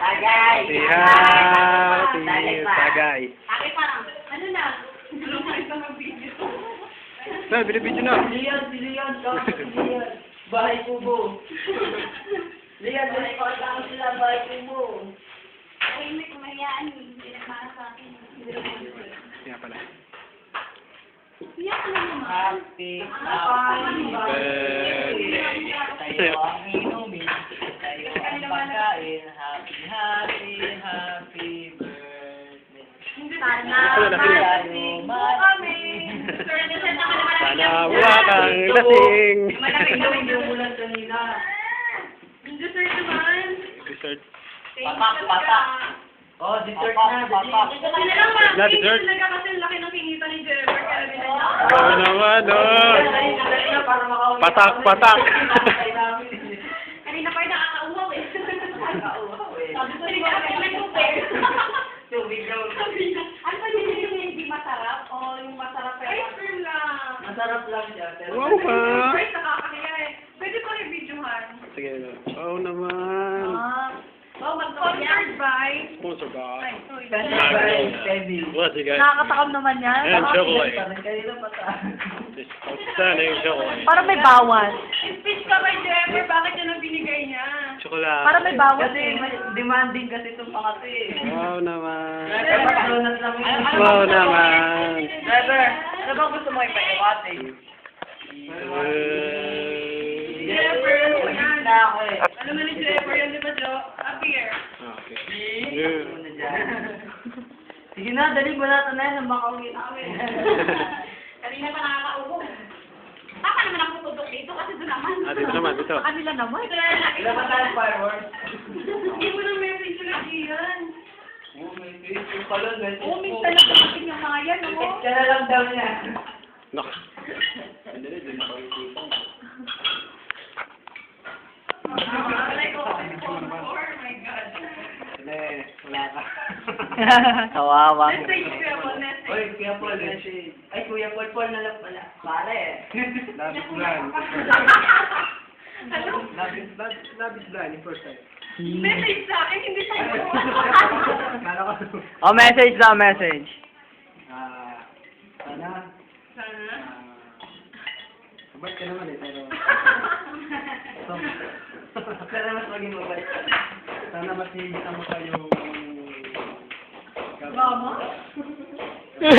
Tagay. Si Happy Tagay. Aki parang, ano na? Lumay ka mag-video. Na, binibidyo na. Si Leon. Bahay kubo. Leon, lang sila bahay kubo. Ay, may kumayaan. Hindi na para sa akin. Yan pala. Iyak ka na naman. Happy tayo ang inumin. Tayo ang pagkain. Happy birthday. Sana Ito, laki na. mo kami. Sir, nasend ako naman. Sana buha kang lasing. Malaki na rin yung ulan kanina. dessert naman. Dessert. Patak. Oh, dessert na. Patak. Kasi na lang mga Na dessert. talaga kasi laki ng kinita ni Jennifer. Kaya binigyan niya. Oo naman, oh. Patak. Kanina pa yung nakakauwaw eh. Sabi ko rin ako nag-compare. Tubig daw. Ano pa din yung hindi masarap? O yung masarap pero... Ice cream lang. Masarap lang siya. Wow pa. First, nakakahiya eh. Pwede ko yung videohan. Sige na. Oo naman. Oh, mag-sponsored by... Sponsor ba? Ay, sorry. What's it guys? Nakakatakam naman yan. And chocolate. Kanina pa ta. This outstanding chocolate. Parang may bawas. Speech ka kay Jennifer, bakit yan ang binigay niya? Chocolate. Parang may bawas Kasi eh. demanding kasi itong pangati eh. Wow naman. Donut lang yun. Wow naman. Driver, ano bang gusto mo ipaiwate? Jennifer, yan. Na ako eh. Ano man ni Jennifer yan, di ba, Jo? Up here. Okay. Muna dyan. Sige na, dali mo natin na yan. Makauwi namin. Kanina pa nakakaubo. Papa naman ang pututok dito kasi doon naman. Ah, dito naman, dito. Sa kanila naman. Ilan ba tayong fireworks? Hindi mo ng message na yan. Oh, may Facebook pala. Message Oo, po. minsan lang kapatid ng mga yan, oo. Kaya na lang daw niya. Nak. Like, oh my God. Wala ka. Kawawa. Message ko yan, message. Oy, Kuya Paul, message. Ay, Kuya Paul na lang pala. Pare eh. Labis blind. Ano? Labis blind, yung first time. Message sa akin, hindi sa'yo. Kala ko. Oh, message daw, message. Sana. Sana. Sabay ka naman eh, pero... Sana mas maging mabait. Sana mas hihita mo pa yung... Mama? Ay,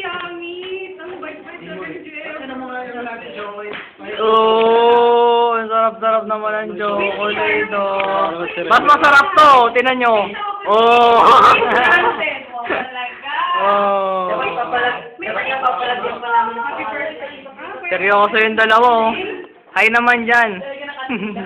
yummy! Ang bait-bait na ng Jeff. Ano mo nga yung lagi, Joey? Oh, ang sarap-sarap naman ang chocolate. Oh. Mas masarap to, tinan nyo. Oh. Oh. Dapat papalag yung pala ng Happy birthday. Seryoso yung dalawa. Oh. Hi naman dyan. Talaga nakatanda.